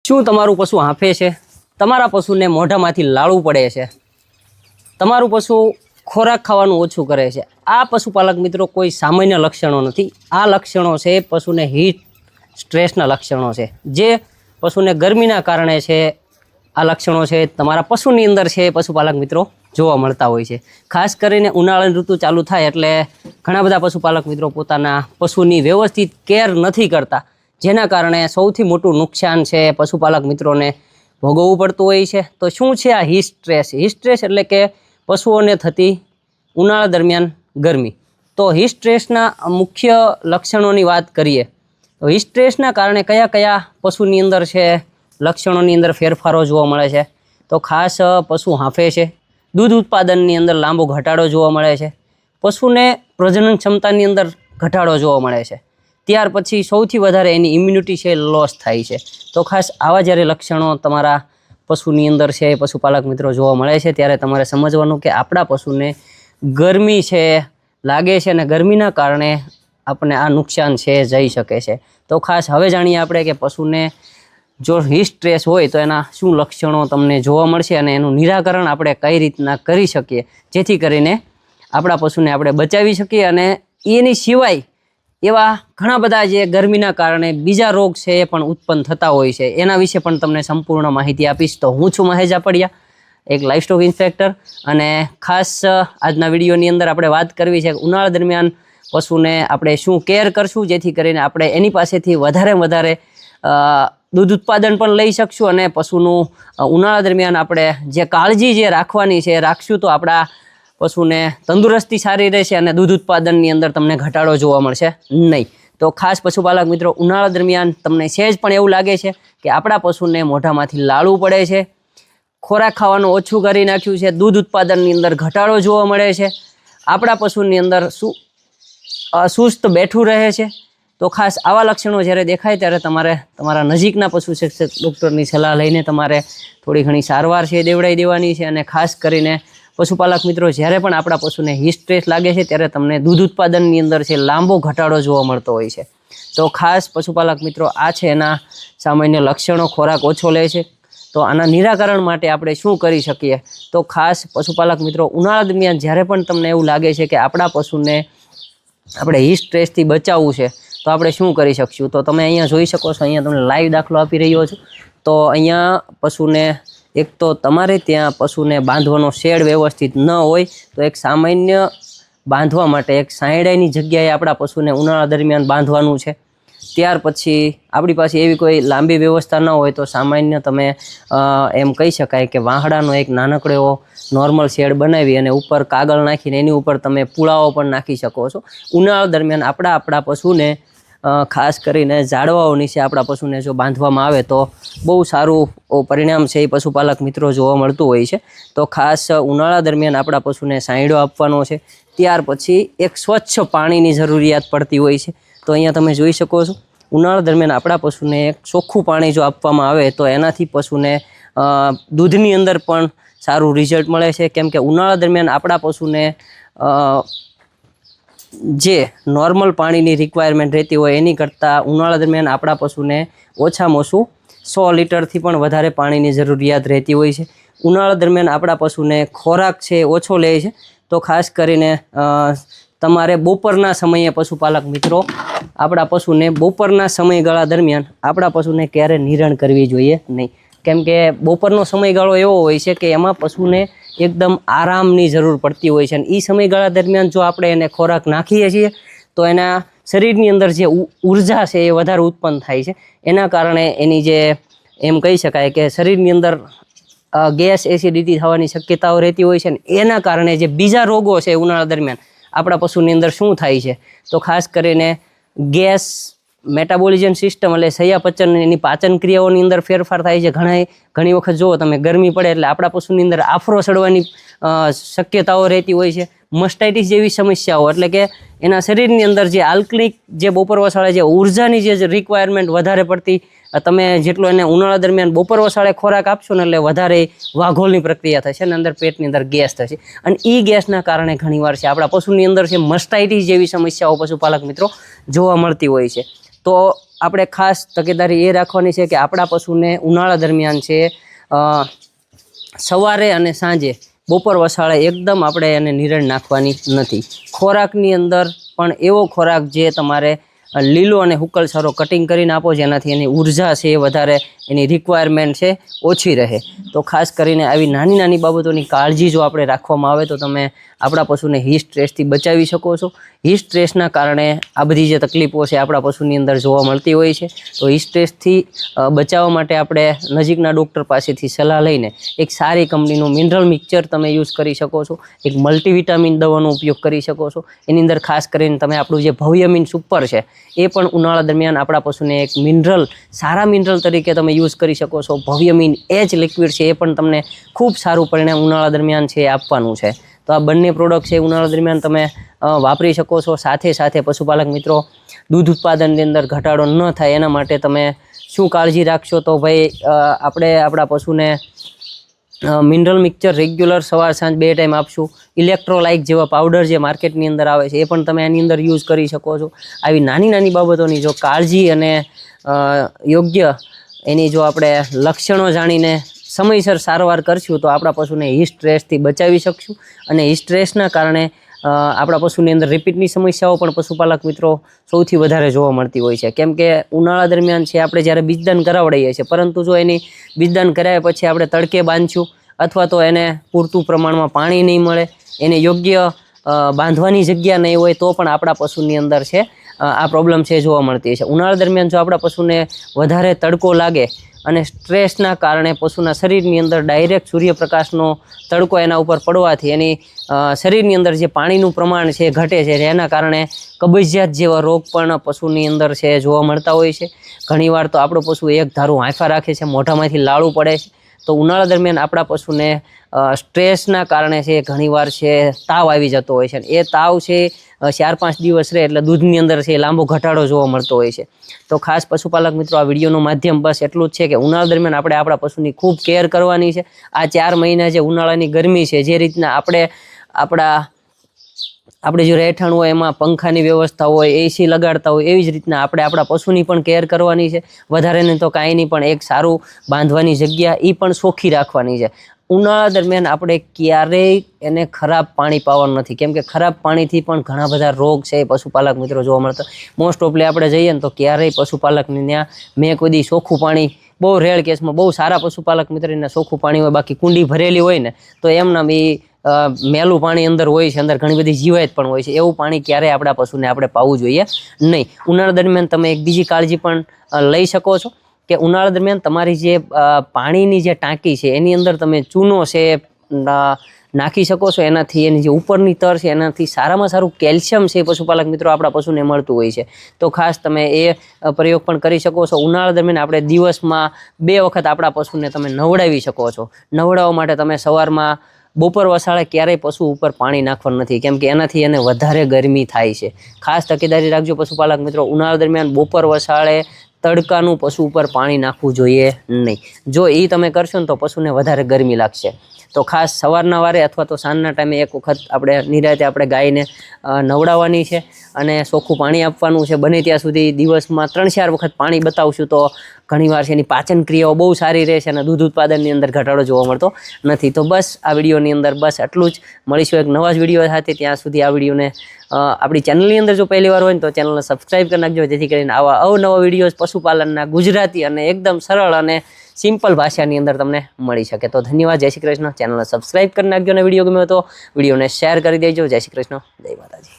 શું તમારું પશુ હાંફે છે? તમારા પશુને મોઢામાંથી લાળવું પડે છે? તમારું પશુ ખોરાક ખાવાનું ઓછું કરે છે? આ પશુપાલક મિત્રો કોઈ સામાન્ય લક્ષણો નથી. આ લક્ષણો છે પશુને હીટ સ્ટ્રેસના લક્ષણો છે, જે પશુને ગરમીના કારણે છે. આ લક્ષણો છે તમારા પશુની અંદર છે પશુપાલક મિત્રો જોવા મળતા હોય છે. ખાસ કરીને ઉનાળાની ઋતુ ચાલુ થાય એટલે ઘણા બધા પશુપાલક મિત્રો પોતાના પશુની વ્યવસ્થિત કેર નથી કરતા, જેના કારણે સૌથી મોટું નુકસાન છે પશુપાલક મિત્રોને ભોગવવું પડતું હોય છે. તો શું છે આ હીટ સ્ટ્રેસ? હીટ સ્ટ્રેસ એટલે કે પશુઓને થતી ઉનાળા દરમિયાન ગરમી. તો હીટ સ્ટ્રેસના મુખ્ય લક્ષણોની વાત કરીએ તો હીટ સ્ટ્રેસના કારણે કયા કયા પશુની અંદર છે લક્ષણોની અંદર ફેરફારો જોવા મળે છે? તો ખાસ પશુ હાંફે છે, દૂધ ઉત્પાદનની અંદર લાંબો ઘટાડો જોવા મળે છે, પશુને પ્રજનન ક્ષમતાની અંદર ઘટાડો જોવા મળે છે, ત્યાર પછી સૌથી વધારે એની ઇમ્યુનિટી છે લોસ થાય છે. તો ખાસ આવા જ્યારે લક્ષણો તમારા પશુની અંદર છે પશુપાલક મિત્રો જોવા મળે છે, ત્યારે તમારે સમજવાનું કે આપણા પશુને ગરમી છે લાગે છે અને ગરમીના કારણે આપણને આ નુકસાન છે જઈ શકે છે. તો ખાસ હવે જાણીએ આપણે કે પશુને જો હીટ સ્ટ્રેસ હોય તો એના શું લક્ષણો તમને જોવા મળશે અને એનું નિરાકરણ આપણે કઈ રીતના કરી શકીએ, જેથી કરીને આપણા પશુને આપણે બચાવી શકીએ. અને એની સિવાય એવા ઘણા બધા જે ગરમીના કારણે બીજા રોગ છે એ પણ ઉત્પન્ન થતા હોય છે, એના વિશે પણ તમને સંપૂર્ણ માહિતી આપીશ. તો હું છું મહેશ જાપડિયા, એક લાઇવસ્ટોક ઇન્સ્પેક્ટર, અને ખાસ આજના વિડીયોની અંદર આપણે વાત કરવી છે કે ઉનાળા દરમિયાન પશુને આપણે શું કેર કરશું, જેથી કરીને આપણે એની પાસેથી વધારે દૂધ ઉત્પાદન પણ લઈ શકશું અને પશુનું ઉનાળા દરમિયાન આપણે જે કાળજી જે રાખવાની છે રાખશું તો આપણા પશુને તંદુરસ્તી સારી રહેશે અને દૂધ ઉત્પાદનની અંદર તમને ઘટાડો જોવા મળશે નહીં. તો ખાસ પશુપાલક મિત્રો, ઉનાળા દરમિયાન તમને સહેજ પણ એવું લાગે છે કે આપણા પશુને મોઢામાંથી લાળવું પડે છે, ખોરાક ખાવાનું ઓછું કરી નાખ્યું છે, દૂધ ઉત્પાદનની અંદર ઘટાડો જોવા મળે છે, આપણા પશુની અંદર સુસ્ત બેઠું રહે છે, તો ખાસ આવા લક્ષણો જ્યારે દેખાય ત્યારે તમારે તમારા નજીકના પશુ શિક્ષક ડૉક્ટરની સલાહ લઈને તમારે થોડી ઘણી સારવાર છે દેવડાવી દેવાની છે. અને ખાસ કરીને પશુપાલક મિત્રો, જ્યારે પણ આપણા પશુને હીટ સ્ટ્રેસ લાગે છે ત્યારે તમને દૂધ ઉત્પાદનની અંદર છે લાંબો ઘટાડો જોવા મળતો હોય છે. તો ખાસ પશુપાલક મિત્રો, આ છે એના સામાન્ય લક્ષણો. ખોરાક ઓછો લે છે, તો આના નિરાકરણ માટે આપણે શું કરી શકીએ? તો ખાસ પશુપાલક મિત્રો, ઉનાળા દરમિયાન જ્યારે પણ તમને એવું લાગે છે કે આપણા પશુને આપણે હીટ સ્ટ્રેસથી બચાવવું છે તો આપણે શું કરી શકશું? તો તમે અહીંયા જોઈ શકો છો, અહીંયા તમને લાઈવ દાખલો આપી રહ્યો છું. તો અહીંયા પશુને એક તો તમારે ત્યાં પશુને બાંધવાનો શેડ વ્યવસ્થિત ન હોય તો એક સામાન્ય બાંધવા માટે એક સાયડાની જગ્યાએ આપણા પશુને ઉનાળા દરમિયાન બાંધવાનું છે. ત્યાર પછી આપણી પાસે એવી કોઈ લાંબી વ્યવસ્થા ન હોય તો સામાન્ય તમે એમ કહી શકાય કે વાહડાનો એક નાનકડો એવો નોર્મલ શેડ બનાવી અને ઉપર કાગળ નાખીને એની ઉપર તમે પુળાઓ પણ નાખી શકો છો. ઉનાળા દરમિયાન આપણા પશુને ખાસ કરીને ઝાડવાઓ નીચે આપણા પશુને જો બાંધવામાં આવે તો બહુ સારું પરિણામ છે એ પશુપાલક મિત્રો જોવા મળતું હોય છે. તો ખાસ ઉનાળા દરમિયાન આપણા પશુને સાંયડો આપવાનો છે. ત્યાર પછી એક સ્વચ્છ પાણીની જરૂરિયાત પડતી હોય છે. તો અહીંયા તમે જોઈ શકો છો, ઉનાળા દરમિયાન આપણા પશુને એક ચોખ્ખું પાણી જો આપવામાં આવે તો એનાથી પશુને દૂધની અંદર પણ સારું રિઝલ્ટ મળે છે. કેમ કે ઉનાળા દરમિયાન આપણા પશુને જે નોર્મલ પાણીની રિક્વાયરમેન્ટ રહેતી હોય એની કરતાં ઉનાળા દરમિયાન આપણા પશુને ઓછામાં ઓછું 100 લીટરથી પણ વધારે પાણીની જરૂરિયાત રહેતી હોય છે. ઉનાળા દરમિયાન આપણા પશુને ખોરાક છે ઓછો લે છે. તો ખાસ કરીને તમારે બપોરના સમયે પશુપાલક મિત્રો આપણા પશુને બપોરના સમયગાળા દરમિયાન આપણા પશુને ક્યારે નિરણ કરવી જોઈએ નહીં. કેમ કે બપોરનો સમયગાળો એવો હોય છે કે એમાં પશુને એકદમ આરામની જરૂર પડતી હોય છે, અને એ સમયગાળા દરમિયાન જો આપણે એને ખોરાક નાખીએ છીએ તો એના શરીરની અંદર જે ઉર્જા છે એ વધારે ઉત્પન્ન થાય છે. એના કારણે એની જે એમ કહી શકાય કે શરીરની અંદર ગેસ એસિડિટી થવાની શક્યતાઓ રહેતી હોય છે, ને એના કારણે જે બીજા રોગો છે ઉનાળા દરમિયાન આપણા પશુની અંદર શું થાય છે તો ખાસ કરીને ગેસ, મેટાબોલિઝમ સિસ્ટમ એટલે ચયાપચય એની પાચન ક્રિયાઓની અંદર ફેરફાર થાય છે. ઘણી વખત જુઓ તમે, ગરમી પડે એટલે આપણા પશુની અંદર આફરો ચડવાની શક્યતાઓ રહેતી હોય છે. મસ્ટાઇટિસ જેવી સમસ્યાઓ એટલે કે એના શરીરની અંદર જે આલ્કલિક જે બપોર વસાળે જે ઉર્જાની જે રિક્વાયરમેન્ટ વધારે પડતી, તમે જેટલો એને ઉનાળા દરમિયાન બપોર વસાળે ખોરાક આપશો ને એટલે વધારે વાઘોલની પ્રક્રિયા થશે અને અંદર પેટની અંદર ગેસ થશે, અને એ ગેસના કારણે ઘણીવાર છે આપણા પશુની અંદર છે મસ્ટાઇટિસ જેવી સમસ્યાઓ પશુપાલક મિત્રો જોવા મળતી હોય છે. તો આપણે ખાસ તકેદારી એ રાખવાની છે કે આપણા પશુને ઉનાળા દરમિયાન છે સવારે અને સાંજે બપોર વસાળે એકદમ આપણે એને નિરણ નાખવાની નથી. ખોરાકની અંદર પણ એવો ખોરાક જે તમારે લીલો અને હુકલસારો કટિંગ કરીને આપો, જેનાથી એની ઉર્જા છે એ વધારે, એની રિક્વાયરમેન્ટ છે ઓછી રહે. તો ખાસ કરીને આવી નાની નાની બાબતોની કાળજી જો આપણે રાખવામાં આવે તો તમે આપણા પશુને હીટ સ્ટ્રેસથી બચાવી શકો છો. હીટ સ્ટ્રેસના કારણે આ બધી જે તકલીફો છે આપણા પશુની અંદર જોવા મળતી હોય છે. તો હીટ સ્ટ્રેસથી બચાવવા માટે આપણે નજીકના ડૉક્ટર પાસેથી સલાહ લઈને એક સારી કંપનીનું મિનરલ મિક્સચર તમે યુઝ કરી શકો છો. એક મલ્ટીવિટામિન દવાનો ઉપયોગ કરી શકો છો. એની અંદર ખાસ કરીને તમે આપણું જે ભવ્યમીન સુપર છે એ પણ ઉનાળા દરમિયાન આપણા પશુને એક મિનરલ, સારા મિનરલ તરીકે તમે યુઝ કરી શકો છો. ભવ્યમીન એચ લિક્વિડ છે એ પણ તમને ખૂબ સારું પરિણામ ઉનાળા દરમિયાન છે આપવાનું છે. તો આ બંને પ્રોડક્ટ છે ઉનાળા દરમિયાન તમે વાપરી શકો છો. સાથે સાથે પશુપાલક મિત્રો, દૂધ ઉત્પાદનની અંદર ઘટાડો ન થાય એના માટે તમે શું કાળજી રાખશો? તો ભાઈ આપણે આપણા પશુને મિનરલ મિક્સચર રેગ્યુલર સવાર સાંજ 2 ટાઈમ આપશું. ઇલેક્ટ્રોલાઇટ જેવા પાવડર જે માર્કેટની અંદર આવે છે એ પણ તમે આની અંદર યુઝ કરી શકો છો. આવી નાની નાની બાબતોની જો કાળજી અને યોગ્ય એની જો આપણે લક્ષણો જાણીને સમયસર સારવાર કરશું તો આપણા પશુને હીટ સ્ટ્રેસથી બચાવી શકશું. અને હીટ સ્ટ્રેસના કારણે આપણા પશુની અંદર રિપીટની સમસ્યાઓ પણ પશુપાલક મિત્રો સૌથી વધારે જોવા મળતી હોય છે. કેમ કે ઉનાળા દરમિયાન છે આપણે જ્યારે બીજદાન કરાવડાવીએ છીએ, પરંતુ જો એની બીજદાન કરાવ્યા પછી આપણે તડકે બાંધશું અથવા તો એને પૂરતું પ્રમાણમાં પાણી નહીં મળે, એને યોગ્ય બાંધવાની જગ્યા નહીં હોય, તો પણ આપણા પશુની અંદર છે આ પ્રોબ્લેમ છે જોવા મળતી હોય છે. ઉનાળા દરમિયાન જો આપણા પશુને વધારે તડકો લાગે અને સ્ટ્રેસના કારણે પશુના શરીરની અંદર ડાયરેક્ટ સૂર્યપ્રકાશનો તડકો એના ઉપર પડવાથી એની શરીરની અંદર જે પાણીનું પ્રમાણ છે ઘટે છે, જેના કારણે કબજિયાત જેવા રોગ પણ પશુની અંદર છે જોવા મળતા હોય છે. ઘણીવાર તો આપણો પશુ એક ધારું હાંફા રાખે છે, મોઢામાંથી લાળું પડે છે. તો ઉનાળા દરમિયાન આપણા પશુને સ્ટ્રેસના કારણે છે ઘણીવાર છે તાવ આવી જતો હોય છે. એ તાવ છે 4-5 દિવસ રહે એટલે દૂધની અંદર છે લાંબો ઘટાડો જોવા મળતો હોય છે. તો ખાસ પશુપાલક મિત્રો, આ વિડીયોનું માધ્યમ બસ એટલું જ છે કે ઉનાળા દરમિયાન આપણે આપણા પશુની ખૂબ કેર કરવાની છે. આ 4 મહિના જે ઉનાળાની ગરમી છે, જે રીતના આપણે જો રહેઠાણ હોય એમાં પંખાની વ્યવસ્થા હોય, એસી લગાડતા હોય, એવી જ રીતના આપણે આપણા પશુની પણ કેર કરવાની છે. વધારે નહીં તો કાંઈ નહીં, પણ એક સારું બાંધવાની જગ્યા એ પણ ચોખ્ખી રાખવાની છે. ઉનાળા દરમિયાન આપણે ક્યારેય એને ખરાબ પાણી પાવાનું નથી, કેમ કે ખરાબ પાણીથી પણ ઘણા બધા રોગ છે પશુપાલક મિત્રો જોવા મળતા. મોસ્ટ ઓફલી આપણે જઈએ ને તો ક્યારેય પશુપાલકને ત્યાં મેં કોઈ દી ચોખ્ખું પાણી, બહુ રેર કેસમાં બહુ સારા પશુપાલક મિત્રને ચોખ્ખું પાણી હોય, બાકી કુંડી ભરેલી હોય ને તો એમના મેલું પાણી અંદર હોય છે, અંદર ઘણી બધી જીવાત પણ હોય છે. એવું પાણી ક્યારેય આપણા પશુને આપણે પાવું જોઈએ નહીં. ઉનાળા દરમિયાન તમે એક બીજી કાળજી પણ લઈ શકો છો કે ઉનાળા દરમિયાન તમારી જે પાણીની જે ટાંકી છે એની અંદર તમે ચૂનો છે નાખી શકો છો. એનાથી એની જે ઉપરની તર છે એનાથી સારામાં સારું કેલ્શિયમ છે પશુપાલક મિત્રો આપણા પશુને મળતું હોય છે. તો ખાસ તમે એ પ્રયોગ પણ કરી શકો છો. ઉનાળા દરમિયાન આપણે દિવસમાં 2 વખત આપણા પશુને તમે નવડાવી શકો છો. નવડાવવા માટે તમે સવારમાં, બપોર વસાળે ક્યારેય પશુ ઉપર પાણી નાખવાનું નથી, કેમ કે એનાથી એને વધારે ગરમી થાય છે. ખાસ તકેદારી રાખજો પશુપાલક મિત્રો, ઉનાળા દરમિયાન બપોર વસાળે તડકાનું પશુ ઉપર પાણી નાખવું જોઈએ નહીં. જો એ તમે કરશો ને તો પશુને વધારે ગરમી લાગશે. તો ખાસ સવારના વારે અથવા તો સાંજના ટાઈમે એક વખત આપણે નિરાંતે આપણે ગાયને નવડાવવાની છે અને ચોખ્ખું પાણી આપવાનું છે. બને ત્યાં સુધી દિવસમાં 3-4 વખત પાણી બતાવશું તો ઘણીવાર છે એની પાચન ક્રિયાઓ બહુ સારી રહેશે અને દૂધ ઉત્પાદનની અંદર ઘટાડો જોવા મળતો નથી. તો બસ આ વિડીયોની અંદર બસ આટલું જ. મળીશું એક નવા જ વિડીયો સાથે. ત્યાં સુધી આ વિડીયોને આપણી ચેનલની અંદર જો પહેલી વાર હોય ને તો ચેનલને સબસ્ક્રાઈબ કરી નાખજો, જેથી કરીને આવા અવનવા વિડીયોઝ પશુપાલનના ગુજરાતી અને એકદમ સરળ અને સિમ્પલ ભાષાની અંદર તમને મળી શકે. તો ધન્યવાદ. જય શ્રી કૃષ્ણ. ચેનલને સબસ્ક્રાઈબ કરી નાખજો અને વિડીયો ગમ્યો તો વિડીયોને શેર કરી દેજો. જય શ્રી કૃષ્ણ. જય માતાજી.